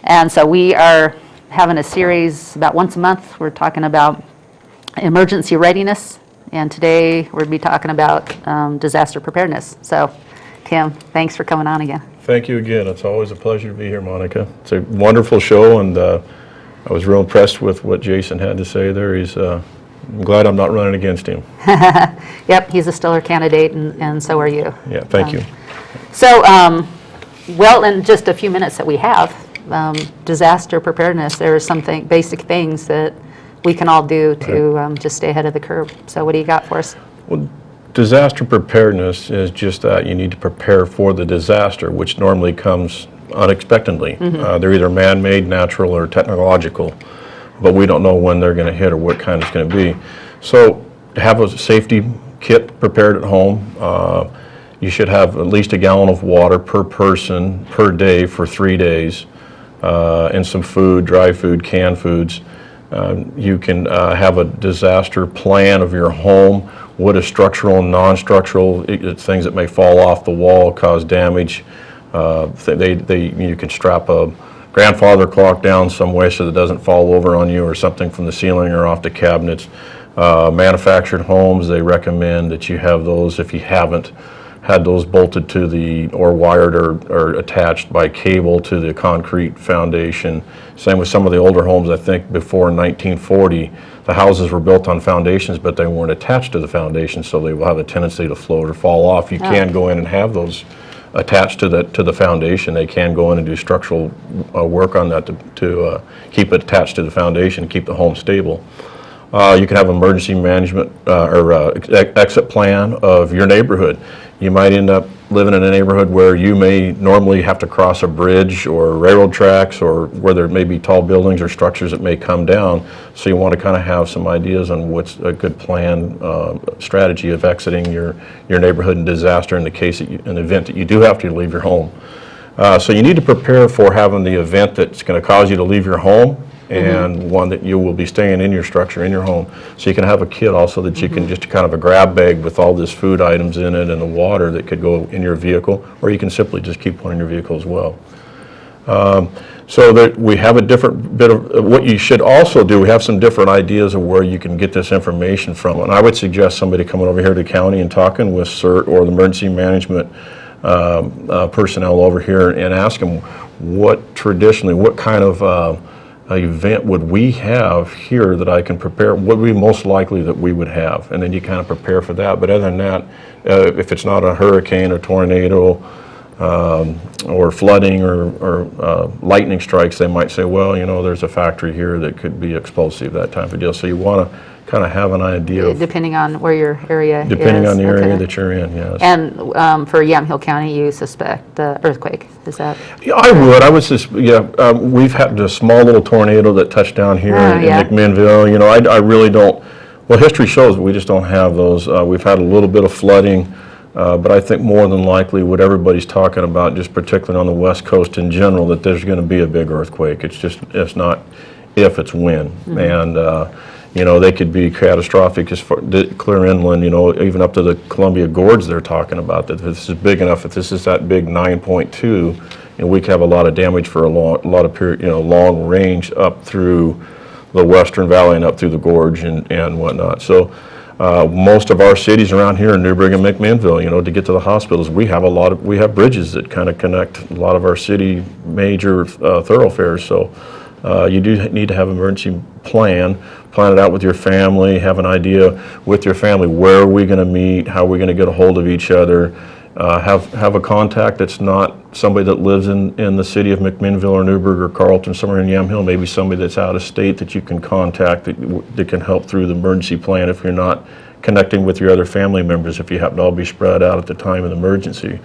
And so we are having a series about once a month. We're talking about emergency readiness, and today we'll be talking about disaster preparedness. So, Tim, thanks for coming on again. Thank you again. It's always a pleasure to be here, Monica. It's a wonderful show, and I was real impressed with what Jason had to say there. I'm glad I'm not running against him. Yep, he's a stellar candidate, and so are you. Yeah, thank you. So, well, in just a few minutes that we have, disaster preparedness, there are some basic things that we can all do to just stay ahead of the curve. So what do you got for us? Well, disaster preparedness is just that. You need to prepare for the disaster, which normally comes unexpectedly. They're either man-made, natural, or technological, but we don't know when they're going to hit or what kind it's going to be. So to have a safety kit prepared at home, you should have at least a gallon of water per person per day for 3 days, and some food, dry food, canned foods. You can have a disaster plan of your home, what is structural and non-structural, things that may fall off the wall, cause damage. You can strap a grandfather clock down some way so that it doesn't fall over on you, or something from the ceiling or off the cabinets. Manufactured homes, they recommend that you have those, if you haven't had those, bolted to or wired or attached by cable to the concrete foundation. Same with some of the older homes. I think before 1940, the houses were built on foundations, but they weren't attached to the foundation, so they will have a tendency to float or fall off. You can go in and have those attached to the foundation. They can go in and do structural work on that to keep it attached to the foundation, keep the home stable. You can have emergency management or exit plan of your neighborhood. You might end up living in a neighborhood where you may normally have to cross a bridge or railroad tracks, or where there may be tall buildings or structures that may come down. So you want to kind of have some ideas on what's a good plan, strategy of exiting your neighborhood in disaster in the case that an event that you do have to leave your home. So you need to prepare for having the event that's going to cause you to leave your home, and one that you will be staying in your structure, in your home. So you can have a kit also that you can just kind of a grab bag with all this food items in it and the water that could go in your vehicle, or you can simply just keep one in your vehicle as well. So that we have a different bit of what you should also do. We have some different ideas of where you can get this information from, and I would suggest somebody coming over here to the county and talking with CERT or the emergency management personnel over here, and ask them what kind of event would we have here that I can prepare, what would be most likely that we would have, and then you kind of prepare for that. But other than that, if it's not a hurricane or tornado or flooding or lightning strikes, they might say, well, you know, there's a factory here that could be explosive, that type of deal. So you want to kind of have an idea of, depending on where your area is. Depending on the area that you're in, yes. And for Yamhill County, you suspect the earthquake, is that? Yeah, I would we've had a small little tornado that touched down here in McMinnville. You know, I really don't, well, history shows we just don't have those. We've had a little bit of flooding, but I think more than likely what everybody's talking about, just particularly on the West Coast in general, that there's going to be a big earthquake. It's not if, it's when. And you know, they could be catastrophic as far clear inland, you know, even up to the Columbia Gorge. They're talking about that if this is big enough, if this is that big 9.2, and we could have a lot of damage for a lot of period, you know, long range up through the Western Valley and up through the gorge and whatnot. So most of our cities around here in Newburgh and McMinnville, you know, to get to the hospitals, we have bridges that kind of connect a lot of our city major thoroughfares. So you do need to have an emergency plan it out with your family, have an idea with your family, where are we going to meet, how are we going to get a hold of each other, have a contact that's not somebody that lives in the city of McMinnville or Newburgh or Carlton, somewhere in Yamhill, maybe somebody that's out of state that you can contact that can help through the emergency plan if you're not connecting with your other family members, if you happen to all be spread out at the time of the emergency.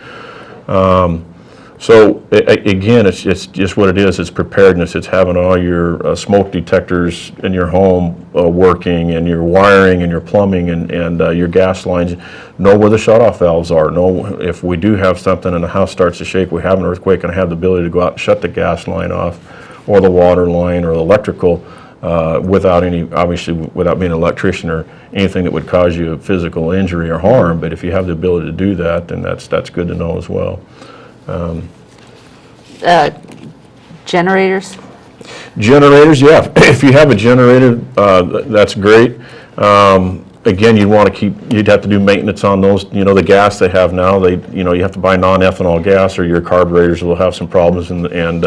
So again, it's just what it is. It's preparedness. It's having all your smoke detectors in your home working, and your wiring and your plumbing and your gas lines. Know where the shutoff valves are. Know if we do have something and the house starts to shake, we have an earthquake, and have the ability to go out and shut the gas line off, or the water line, or the electrical, without being an electrician or anything that would cause you physical injury or harm. But if you have the ability to do that, then that's good to know as well. Generators? Generators, yeah. If you have a generator, that's great. Again, you'd have to do maintenance on those. You know, the gas they have now, you have to buy non-ethanol gas or your carburetors will have some problems and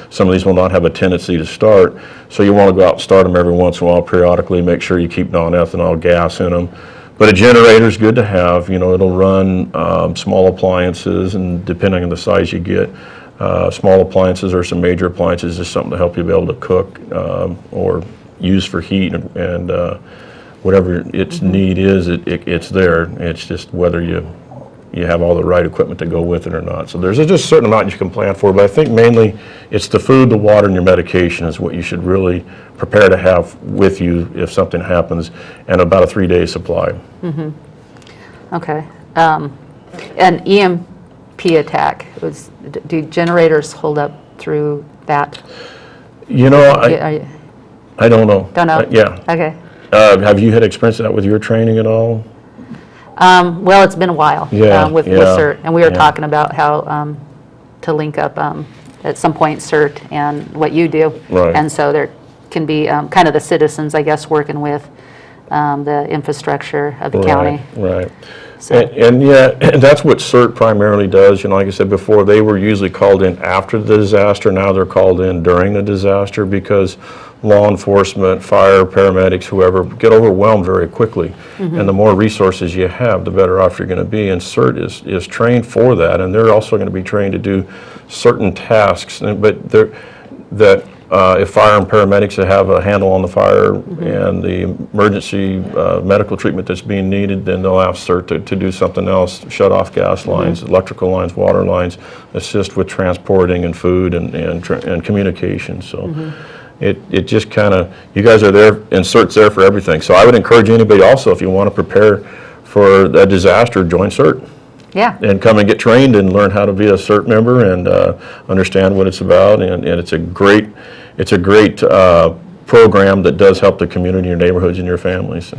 some of these will not have a tendency to start. So you want to go out and start them every once in a while periodically, make sure you keep non-ethanol gas in them. But a generator is good to have. You know, it'll run small appliances, and depending on the size you get, small appliances or some major appliances is something to help you be able to cook or use for heat and whatever its need is, it's there. It's just whether you have all the right equipment to go with it or not. So there's just a certain amount you can plan for, but I think mainly it's the food, the water, and your medication is what you should really prepare to have with you if something happens, and about a 3-day supply. Okay. An EMP attack, do generators hold up through that? You know, Yeah, I don't know. Don't know? Yeah. Okay. Have you had experience with that with your training at all? Well, it's been a while with CERT, and we were yeah. talking about how to link up at some point CERT and what you do. Right. And so there can be kind of the citizens, I guess, working with the infrastructure of the county. Right. So. And yeah, that's what CERT primarily does. You know, like I said before, they were usually called in after the disaster. Now they're called in during the disaster because law enforcement, fire, paramedics, whoever, get overwhelmed very quickly. And the more resources you have, the better off you're going to be. And CERT is trained for that, and they're also going to be trained to do certain tasks. But if fire and paramedics have a handle on the fire and the emergency medical treatment that's being needed, then they'll ask CERT to do something else, shut off gas lines, electrical lines, water lines, assist with transporting and food and communication. So it just kind of, you guys are there, and CERT's there for everything. So I would encourage anybody also, if you want to prepare for a disaster, join CERT. Yeah. And come and get trained and learn how to be a CERT member and understand what it's about. And it's a great program that does help the community, your neighborhoods, and your families.